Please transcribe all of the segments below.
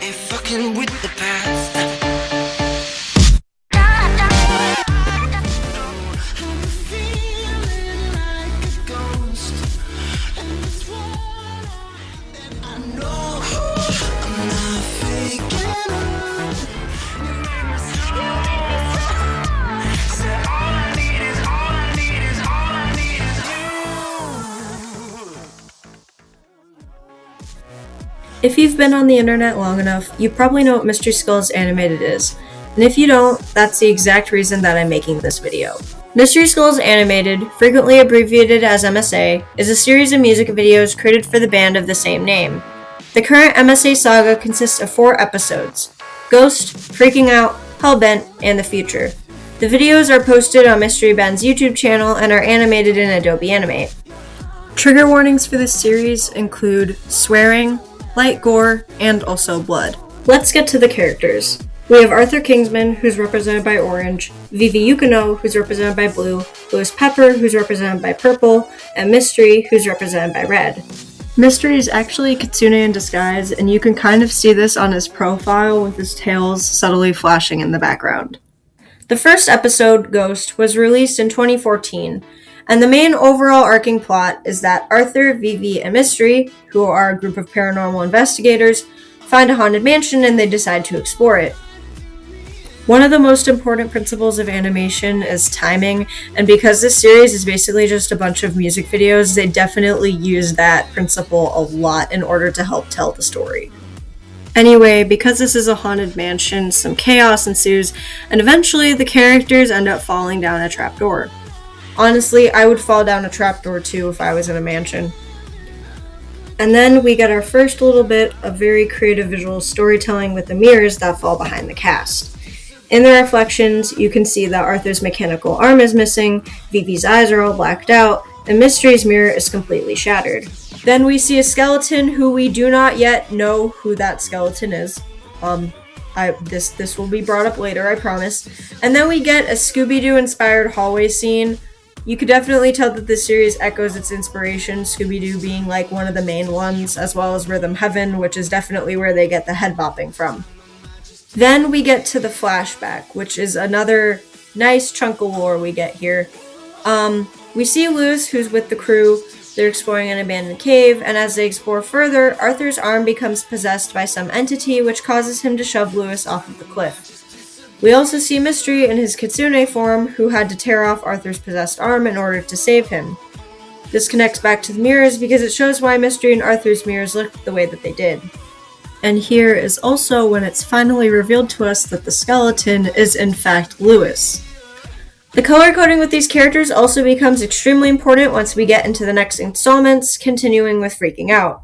ain't fucking with the past. If you've been on the internet long enough, you probably know what Mystery Skulls Animated is, and if you don't, that's the exact reason that I'm making this video. Mystery Skulls Animated, frequently abbreviated as MSA, is a series of music videos created for the band of the same name. The current MSA saga consists of 4 episodes: Ghost, Freaking Out, Hellbent, and The Future. The videos are posted on Mystery Ben's YouTube channel and are animated in Adobe Animate. Trigger warnings for this series include swearing, light gore, and also blood. Let's get to the characters. We have Arthur Kingsman, who's represented by orange, Vivi Yukino, who's represented by blue, Louis Pepper, who's represented by purple, and Mystery, who's represented by red. Mystery is actually Kitsune in disguise, and you can kind of see this on his profile with his tails subtly flashing in the background. The first episode, Ghost, was released in 2014, and the main overall arcing plot is that Arthur, Vivi, and Mystery, who are a group of paranormal investigators, find a haunted mansion and they decide to explore it. One of the most important principles of animation is timing, and because this series is basically just a bunch of music videos, they definitely use that principle a lot in order to help tell the story. Anyway, because this is a haunted mansion, some chaos ensues, and eventually the characters end up falling down a trapdoor. Honestly, I would fall down a trapdoor too if I was in a mansion. And then we get our first little bit of very creative visual storytelling with the mirrors that fall behind the cast. In the reflections, you can see that Arthur's mechanical arm is missing, Vivi's eyes are all blacked out, and Mystery's mirror is completely shattered. Then we see a skeleton who we do not yet know who that skeleton is. This will be brought up later, I promise. And then we get a Scooby-Doo inspired hallway scene. You could definitely tell that this series echoes its inspiration, Scooby-Doo being like one of the main ones, as well as Rhythm Heaven, which is definitely where they get the head bopping from. Then we get to the flashback, which is another nice chunk of lore we get here. We see Lewis, who's with the crew. They're exploring an abandoned cave, and as they explore further, Arthur's arm becomes possessed by some entity, which causes him to shove Lewis off of the cliff. We also see Mystery in his Kitsune form, who had to tear off Arthur's possessed arm in order to save him. This connects back to the mirrors because it shows why Mystery and Arthur's mirrors looked the way that they did. And here is also when it's finally revealed to us that the skeleton is in fact Lewis. The color coding with these characters also becomes extremely important once we get into the next installments, continuing with Freaking Out.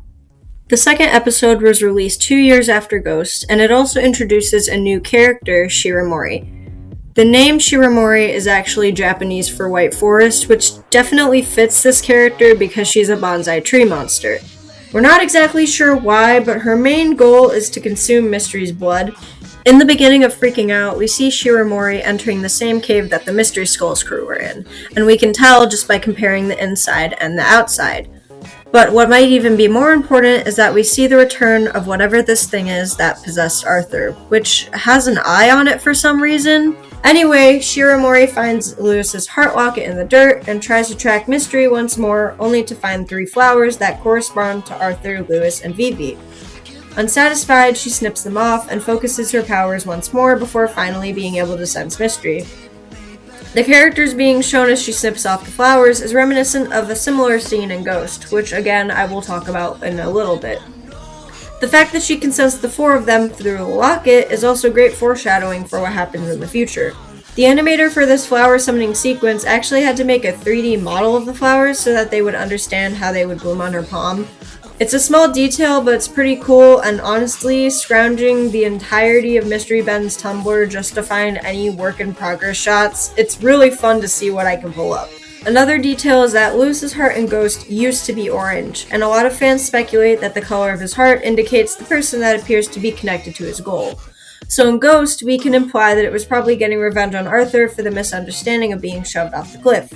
The second episode was released 2 years after Ghost, and it also introduces a new character, Shiramori. The name Shiramori is actually Japanese for White Forest, which definitely fits this character because she's a bonsai tree monster. We're not exactly sure why, but her main goal is to consume Mystery's blood. In the beginning of Freaking Out, we see Shiramori entering the same cave that the Mystery Skulls crew were in, and we can tell just by comparing the inside and the outside. But what might even be more important is that we see the return of whatever this thing is that possessed Arthur, which has an eye on it for some reason. Anyway, Shiramori finds Lewis's heart locket in the dirt and tries to track Mystery once more, only to find 3 flowers that correspond to Arthur, Lewis, and Vivi. Unsatisfied, she snips them off and focuses her powers once more before finally being able to sense Mystery. The characters being shown as she snips off the flowers is reminiscent of a similar scene in Ghost, which again I will talk about in a little bit. The fact that she can sense the 4 of them through the locket is also great foreshadowing for what happens in the future. The animator for this flower summoning sequence actually had to make a 3D model of the flowers so that they would understand how they would bloom on her palm. It's a small detail, but it's pretty cool, and honestly, scrounging the entirety of Mystery Ben's Tumblr just to find any work-in-progress shots, it's really fun to see what I can pull up. Another detail is that Lewis's heart in Ghost used to be orange, and a lot of fans speculate that the color of his heart indicates the person that appears to be connected to his goal. So in Ghost, we can imply that it was probably getting revenge on Arthur for the misunderstanding of being shoved off the cliff.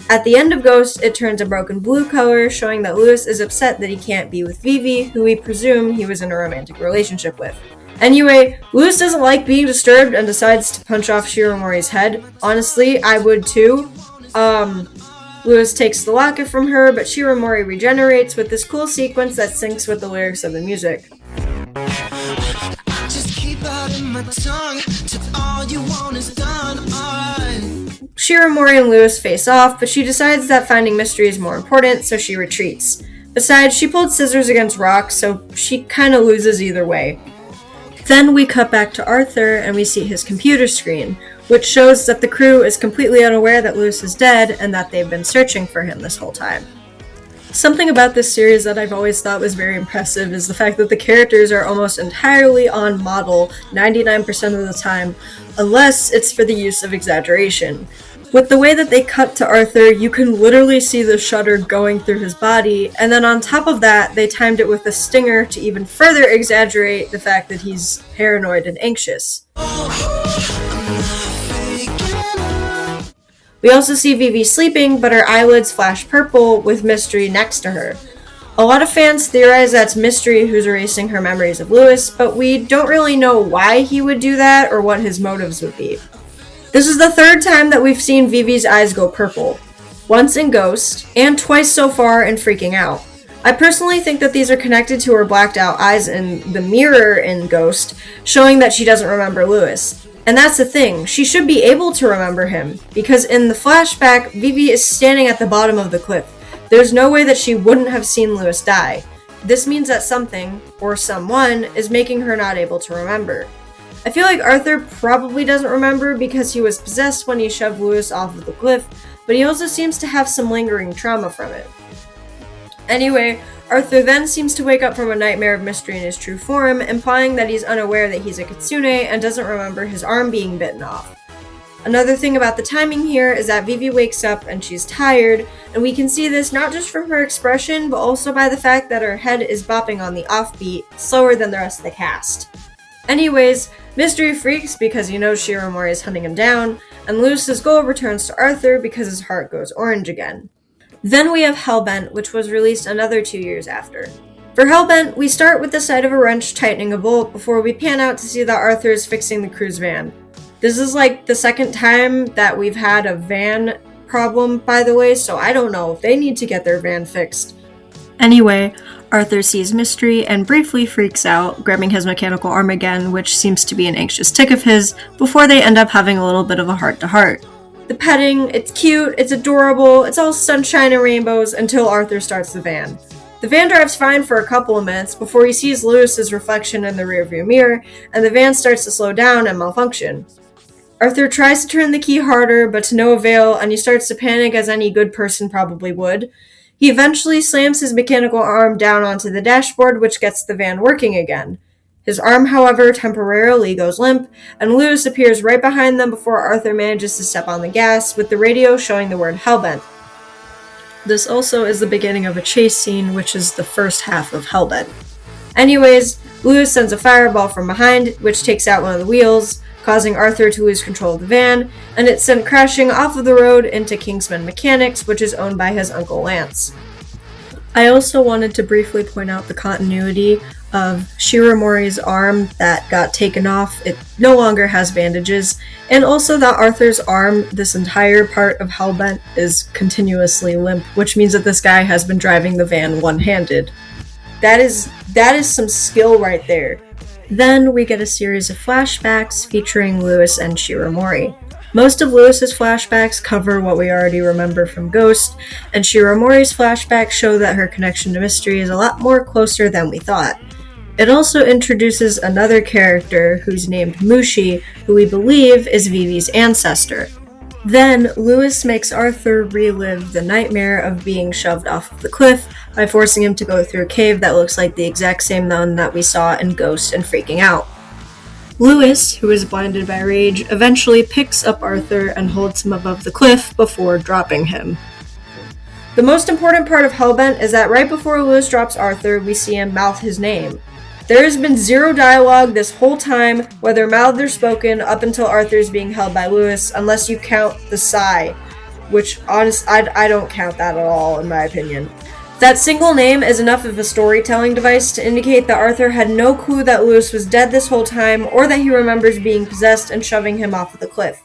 At the end of Ghost, it turns a broken blue color, showing that Lewis is upset that he can't be with Vivi, who we presume he was in a romantic relationship with. Anyway, Lewis doesn't like being disturbed and decides to punch off Shiromori's head. Honestly, I would too. Lewis takes the locket from her, but Shiromori regenerates with this cool sequence that syncs with the lyrics of the music. Just keep out in my tongue till all you want is done. Alright. Shiromori and Lewis face off, but she decides that finding Mystery is more important, so she retreats. Besides, she pulled scissors against rocks, so she kinda loses either way. Then we cut back to Arthur and we see his computer screen, which shows that the crew is completely unaware that Lewis is dead and that they've been searching for him this whole time. Something about this series that I've always thought was very impressive is the fact that the characters are almost entirely on model 99% of the time, unless it's for the use of exaggeration. With the way that they cut to Arthur, you can literally see the shutter going through his body, and then on top of that, they timed it with a stinger to even further exaggerate the fact that he's paranoid and anxious. We also see Vivi sleeping, but her eyelids flash purple with Mystery next to her. A lot of fans theorize that's Mystery who's erasing her memories of Lewis, but we don't really know why he would do that or what his motives would be. This is the third time that we've seen Vivi's eyes go purple. Once in Ghost, and twice so far in Freaking Out. I personally think that these are connected to her blacked out eyes in the mirror in Ghost, showing that she doesn't remember Lewis. And that's the thing, she should be able to remember him, because in the flashback, Vivi is standing at the bottom of the cliff. There's no way that she wouldn't have seen Lewis die. This means that something, or someone, is making her not able to remember. I feel like Arthur probably doesn't remember because he was possessed when he shoved Lewis off of the cliff, but he also seems to have some lingering trauma from it. Anyway, Arthur then seems to wake up from a nightmare of Mystery in his true form, implying that he's unaware that he's a kitsune and doesn't remember his arm being bitten off. Another thing about the timing here is that Vivi wakes up and she's tired, and we can see this not just from her expression, but also by the fact that her head is bopping on the offbeat, slower than the rest of the cast. Anyways, Mystery freaks because he knows Shiromori is hunting him down, and Lewis's goal returns to Arthur because his heart goes orange again. Then we have Hellbent, which was released another 2 years after. For Hellbent, we start with the sight of a wrench tightening a bolt before we pan out to see that Arthur is fixing the crew's van. This is like the second time that we've had a van problem, by the way, so I don't know if they need to get their van fixed. Anyway, Arthur sees Mystery and briefly freaks out, grabbing his mechanical arm again, which seems to be an anxious tic of his, before they end up having a little bit of a heart-to-heart. The petting, it's cute, it's adorable, it's all sunshine and rainbows until Arthur starts the van. The van drives fine for a couple of minutes before he sees Lewis's reflection in the rearview mirror, and the van starts to slow down and malfunction. Arthur tries to turn the key harder, but to no avail, and he starts to panic as any good person probably would. He eventually slams his mechanical arm down onto the dashboard, which gets the van working again. His arm, however, temporarily goes limp, and Lewis appears right behind them before Arthur manages to step on the gas, with the radio showing the word Hellbent. This also is the beginning of a chase scene, which is the first half of Hellbent. Anyways, Lewis sends a fireball from behind, which takes out one of the wheels, causing Arthur to lose control of the van, and it's sent crashing off of the road into Kingsman Mechanics, which is owned by his uncle Lance. I also wanted to briefly point out the continuity of Shiromori's arm that got taken off. It no longer has bandages, and also that Arthur's arm, this entire part of Hellbent, is continuously limp, which means that this guy has been driving the van one-handed. That is some skill right there. Then we get a series of flashbacks featuring Lewis and Shiromori. Most of Lewis's flashbacks cover what we already remember from Ghost, and Shiromori's flashbacks show that her connection to Mystery is a lot more closer than we thought. It also introduces another character who's named Mushi, who we believe is Vivi's ancestor. Then, Lewis makes Arthur relive the nightmare of being shoved off of the cliff by forcing him to go through a cave that looks like the exact same one that we saw in Ghost and Freaking Out. Lewis, who is blinded by rage, eventually picks up Arthur and holds him above the cliff before dropping him. The most important part of Hellbent is that right before Lewis drops Arthur, we see him mouth his name. There has been zero dialogue this whole time, whether mouthed or spoken, up until Arthur is being held by Lewis, unless you count the sigh. which I don't count that at all in my opinion. That single name is enough of a storytelling device to indicate that Arthur had no clue that Lewis was dead this whole time, or that he remembers being possessed and shoving him off of the cliff.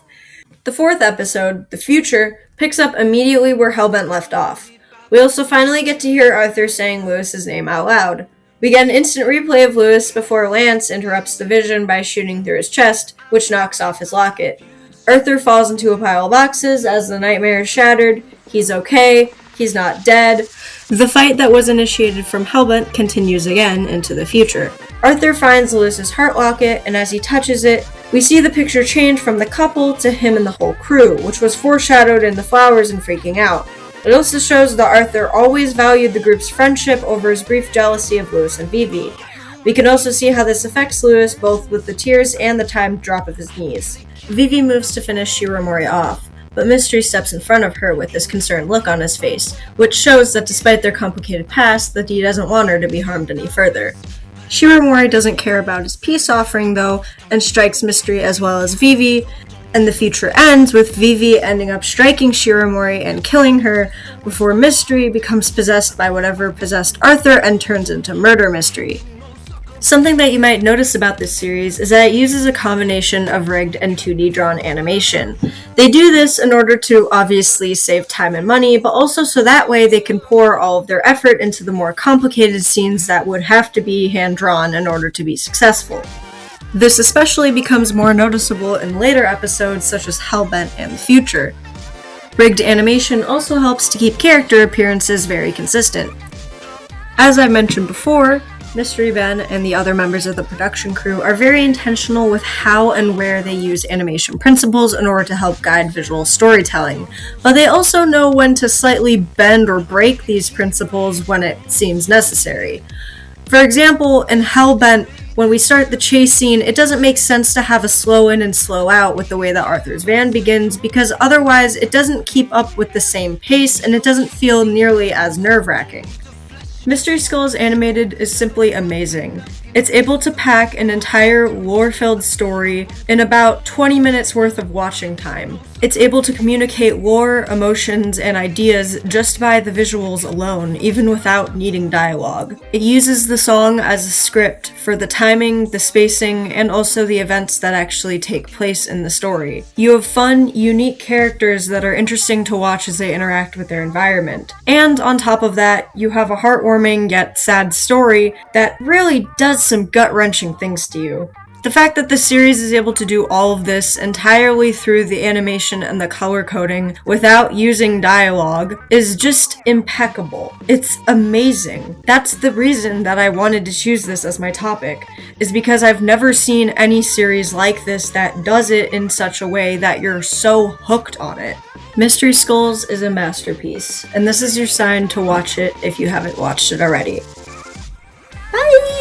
The fourth episode, The Future, picks up immediately where Hellbent left off. We also finally get to hear Arthur saying Lewis's name out loud. We get an instant replay of Lewis before Lance interrupts the vision by shooting through his chest, which knocks off his locket. Arthur falls into a pile of boxes as the nightmare is shattered. He's okay. He's not dead. The fight that was initiated from Hellbent continues again into the future. Arthur finds Lewis's heart locket, and as he touches it, we see the picture change from the couple to him and the whole crew, which was foreshadowed in the flowers and freaking out. It also shows that Arthur always valued the group's friendship over his brief jealousy of Lewis and Vivi. We can also see how this affects Lewis both with the tears and the timed drop of his knees. Vivi moves to finish Shiramori off, but Mystery steps in front of her with this concerned look on his face, which shows that despite their complicated past, that he doesn't want her to be harmed any further. Shiramori doesn't care about his peace offering though, and strikes Mystery as well as Vivi, and the future ends with Vivi ending up striking Shiramori and killing her before Mystery becomes possessed by whatever possessed Arthur and turns into Murder Mystery. Something that you might notice about this series is that it uses a combination of rigged and 2D drawn animation. They do this in order to obviously save time and money, but also so that way they can pour all of their effort into the more complicated scenes that would have to be hand-drawn in order to be successful. This especially becomes more noticeable in later episodes such as Hellbent and The Future. Rigged animation also helps to keep character appearances very consistent. As I mentioned before, Mystery Ben and the other members of the production crew are very intentional with how and where they use animation principles in order to help guide visual storytelling, but they also know when to slightly bend or break these principles when it seems necessary. For example, in Hellbent, when we start the chase scene, it doesn't make sense to have a slow in and slow out with the way that Arthur's van begins, because otherwise it doesn't keep up with the same pace and it doesn't feel nearly as nerve-wracking. Mystery Skulls Animated is simply amazing. It's able to pack an entire lore-filled story in about 20 minutes worth of watching time. It's able to communicate lore, emotions, and ideas just by the visuals alone, even without needing dialogue. It uses the song as a script for the timing, the spacing, and also the events that actually take place in the story. You have fun, unique characters that are interesting to watch as they interact with their environment. And on top of that, you have a heartwarming yet sad story that really does some gut-wrenching things to you. The fact that the series is able to do all of this entirely through the animation and the color coding without using dialogue is just impeccable. It's amazing. That's the reason that I wanted to choose this as my topic, is because I've never seen any series like this that does it in such a way that you're so hooked on it. Mystery Skulls is a masterpiece, and this is your sign to watch it if you haven't watched it already. Bye!